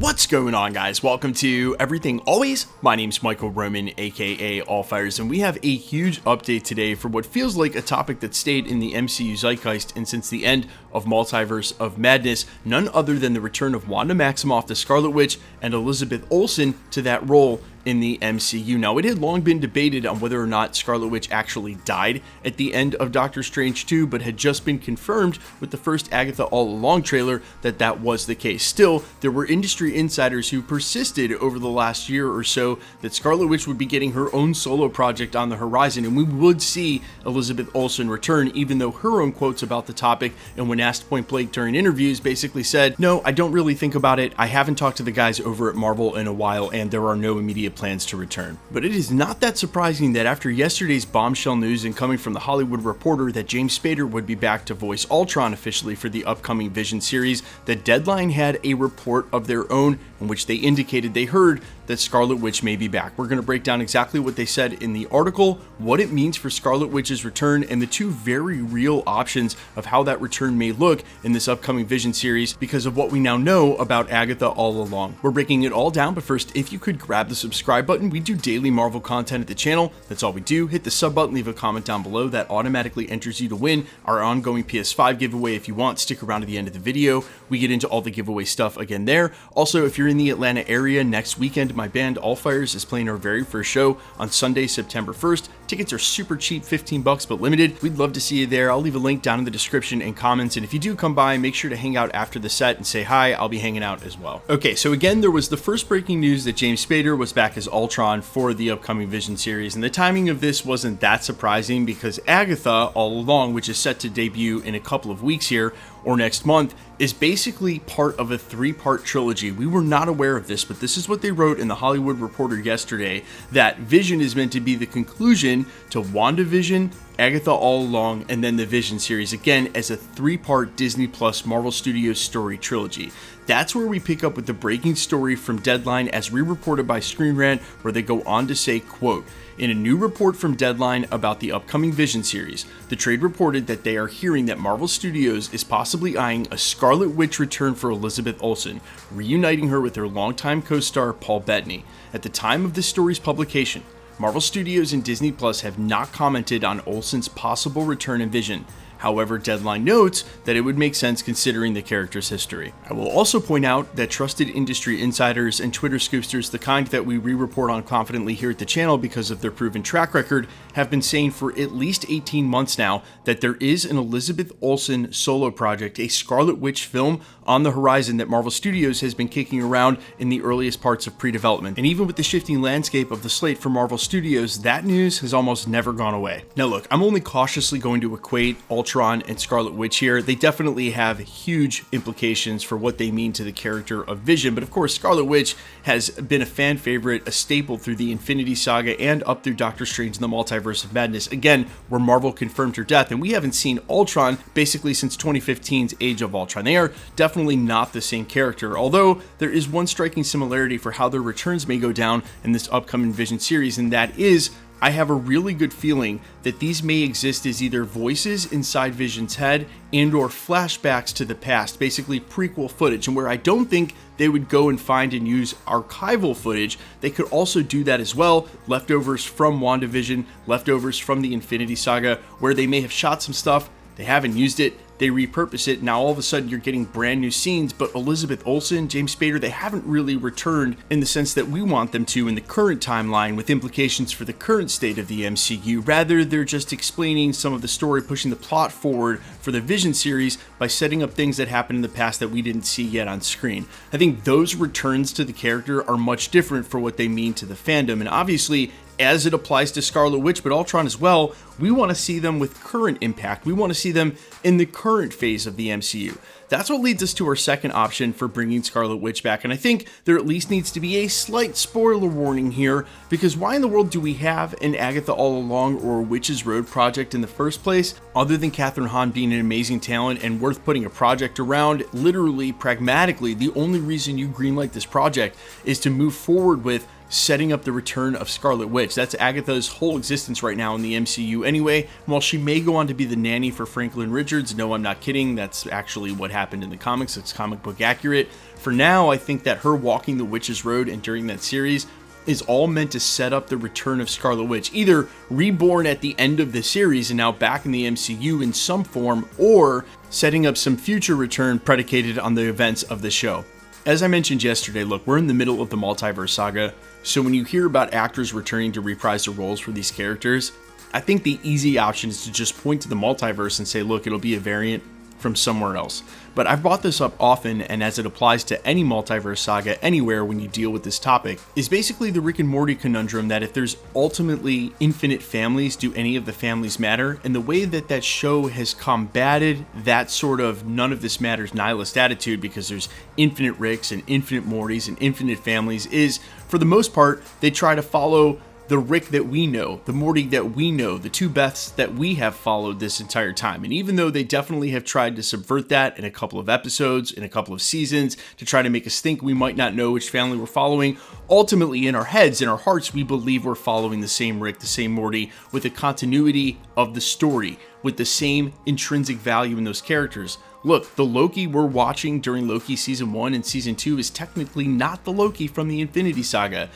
What's going on, guys? Welcome to Everything Always. My name's Michael Roman, aka Allfires, and we have a huge update today for what feels like a topic that stayed in the MCU zeitgeist and since the end of Multiverse of Madness, none other than the return of Wanda Maximoff, the Scarlet Witch, and Elizabeth Olsen to that role in the MCU. Now, it had long been debated on whether or not Scarlet Witch actually died at the end of Doctor Strange 2, but had just been confirmed with the first Agatha All Along trailer that that was the case. Still, there were industry insiders who persisted over the last year or so that Scarlet Witch would be getting her own solo project on the horizon, and we would see Elizabeth Olsen return, even though her own quotes about the topic, and when asked point blank during interviews, basically said, "No, I don't really think about it. I haven't talked to the guys over at Marvel in a while, and there are no immediate plans to return." But it is not that surprising that after yesterday's bombshell news and coming from the Hollywood Reporter that James Spader would be back to voice Ultron officially for the upcoming Vision series, that Deadline had a report of their own in which they indicated they heard that Scarlet Witch may be back. We're going to break down exactly what they said in the article, what it means for Scarlet Witch's return, and the two very real options of how that return may look in this upcoming Vision series because of what we now know about Agatha All Along. We're breaking it all down, but first, if you could grab the subscribe button. We do daily Marvel content at the channel. That's all we do. Hit the sub button, leave a comment down below. That automatically enters you to win our ongoing PS5 giveaway. If you want, stick around to the end of the video. We get into all the giveaway stuff again there. Also, if you're in the Atlanta area next weekend, my band Allfires is playing our very first show on Sunday, September 1st. Tickets are super cheap, $15 but limited. We'd love to see you there. I'll leave a link down in the description and comments, and if you do come by, make sure to hang out after the set and say hi. I'll be hanging out as well. Okay, so again, there was the first breaking news that James Spader was back as Ultron for the upcoming Vision series, and the timing of this wasn't that surprising because Agatha All Along, which is set to debut in a couple of weeks here or next month, is basically part of a three-part trilogy. We were not aware of this, but this is what they wrote in the Hollywood Reporter yesterday, that Vision is meant to be the conclusion to WandaVision, Agatha All Along, and then the Vision series, again as a three-part Disney Plus Marvel Studios story trilogy. That's where we pick up with the breaking story from Deadline as re-reported by Screen Rant, where they go on to say, quote, "In a new report from Deadline about the upcoming Vision series, the trade reported that they are hearing that Marvel Studios is possibly eyeing a Scarlet Witch return for Elizabeth Olsen, reuniting her with her longtime co-star Paul Bettany. At the time of this story's publication, Marvel Studios and Disney Plus have not commented on Olsen's possible return in Vision. However, Deadline notes that it would make sense considering the character's history." I will also point out that trusted industry insiders and Twitter scoopsters, the kind that we re-report on confidently here at the channel because of their proven track record, have been saying for at least 18 months now that there is an Elizabeth Olsen solo project, a Scarlet Witch film, on the horizon that Marvel Studios has been kicking around in the earliest parts of pre-development. And even with the shifting landscape of the slate for Marvel Studios, that news has almost never gone away. Now look, I'm only cautiously going to equate Ultron and Scarlet Witch here. They definitely have huge implications for what they mean to the character of Vision, but of course Scarlet Witch has been a fan favorite, a staple through the Infinity Saga and up through Doctor Strange in the Multiverse of Madness, again where Marvel confirmed her death, and we haven't seen Ultron basically since 2015's Age of Ultron. They are definitely not the same character, although there is one striking similarity for how their returns may go down in this upcoming Vision series, and that is I have a really good feeling that these may exist as either voices inside Vision's head and or flashbacks to the past, basically prequel footage, and where I don't think they would go and find and use archival footage, they could also do that as well, leftovers from WandaVision, leftovers from the Infinity Saga, where they may have shot some stuff, they haven't used it, they repurpose it, now all of a sudden you're getting brand new scenes, but Elizabeth Olsen, James Spader, they haven't really returned in the sense that we want them to in the current timeline with implications for the current state of the MCU. Rather, they're just explaining some of the story, pushing the plot forward for the Vision series by setting up things that happened in the past that we didn't see yet on screen. I think those returns to the character are much different for what they mean to the fandom, and obviously as it applies to Scarlet Witch, but Ultron as well, we want to see them with current impact. We want to see them in the current phase of the MCU. That's what leads us to our second option for bringing Scarlet Witch back, and I think there at least needs to be a slight spoiler warning here, because why in the world do we have an Agatha All Along or a Witch's Road project in the first place, other than Kathryn Hahn being an amazing talent and worth putting a project around? Literally, pragmatically, the only reason you greenlight this project is to move forward with setting up the return of Scarlet Witch. That's Agatha's whole existence right now in the MCU anyway. And while she may go on to be the nanny for Franklin Richards, no, I'm not kidding, that's actually what happened in the comics. It's comic book accurate. For now, I think that her walking the witch's road and during that series is all meant to set up the return of Scarlet Witch, either reborn at the end of the series and now back in the MCU in some form, or setting up some future return predicated on the events of the show. As I mentioned yesterday, look, we're in the middle of the Multiverse Saga, so when you hear about actors returning to reprise their roles for these characters, I think the easy option is to just point to the multiverse and say, look, it'll be a variant from somewhere else. But I've brought this up often, and as it applies to any multiverse saga anywhere when you deal with this topic, is basically the Rick and Morty conundrum that if there's ultimately infinite families, do any of the families matter? And the way that that show has combated that sort of none of this matters nihilist attitude, because there's infinite Ricks and infinite Mortys and infinite families, is for the most part, they try to follow the Rick that we know, the Morty that we know, the two Beths that we have followed this entire time. And even though they definitely have tried to subvert that in a couple of episodes, in a couple of seasons, to try to make us think we might not know which family we're following, ultimately in our heads, in our hearts, we believe we're following the same Rick, the same Morty, with the continuity of the story, with the same intrinsic value in those characters. Look, the Loki we're watching during Loki Season 1 and Season 2 is technically not the Loki from the Infinity Saga.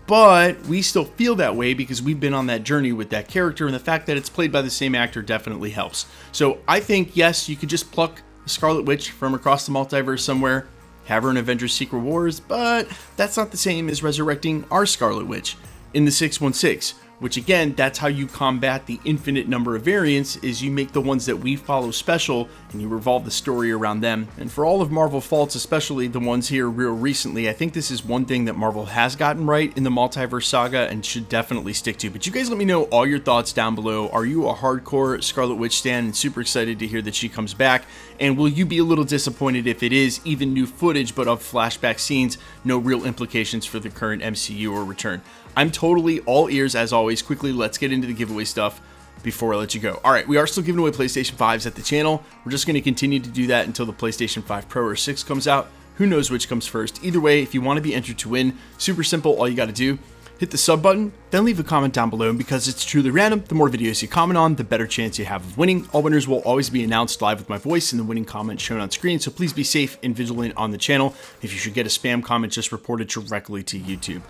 But we still feel that way because we've been on that journey with that character, and the fact that it's played by the same actor definitely helps. So I think, yes, you could just pluck Scarlet Witch from across the multiverse somewhere, have her in Avengers Secret Wars, but that's not the same as resurrecting our Scarlet Witch in the 616. Which again, that's how you combat the infinite number of variants, is you make the ones that we follow special and you revolve the story around them. And for all of Marvel faults, especially the ones here real recently, I think this is one thing that Marvel has gotten right in the Multiverse Saga and should definitely stick to. But you guys let me know all your thoughts down below. Are you a hardcore Scarlet Witch stan and super excited to hear that she comes back? And will you be a little disappointed if it is even new footage but of flashback scenes, no real implications for the current MCU or return? I'm totally all ears as always. Quickly, let's get into the giveaway stuff before I let you go. All right, we are still giving away PlayStation 5s at the channel. We're just going to continue to do that until the PlayStation 5 Pro or 6 comes out. Who knows which comes first? Either way, if you want to be entered to win, super simple. All you got to do, hit the sub button, then leave a comment down below. And because it's truly random, the more videos you comment on, the better chance you have of winning. All winners will always be announced live with my voice and the winning comment shown on screen. So please be safe and vigilant on the channel. If you should get a spam comment, just report it directly to YouTube.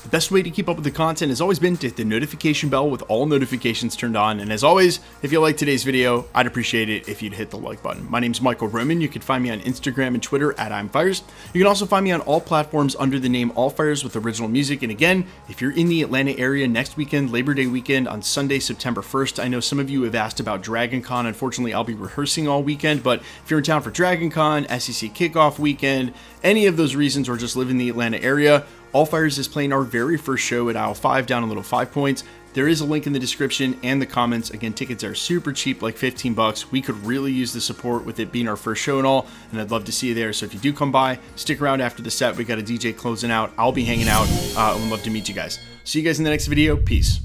The best way to keep up with the content has always been to hit the notification bell with all notifications turned on. And as always, if you like today's video, I'd appreciate it if you'd hit the like button. My name's Michael Roman. You can find me on Instagram and Twitter at I'mFires. You can also find me on all platforms under the name AllFires with original music. And again, if you're in the Atlanta area next weekend, Labor Day weekend on Sunday, September 1st, I know some of you have asked about Dragon Con. Unfortunately, I'll be rehearsing all weekend, but if you're in town for Dragon Con, SEC kickoff weekend, any of those reasons, or just live in the Atlanta area, AllFires is playing our very first show at Aisle 5 down a little 5 points. There is a link in the description and the comments. Again, tickets are super cheap, like 15 bucks. We could really use the support with it being our first show and all, and I'd love to see you there. So if you do come by, stick around after the set. We got a DJ closing out. I'll be hanging out. I would love to meet you guys. See you guys in the next video. Peace.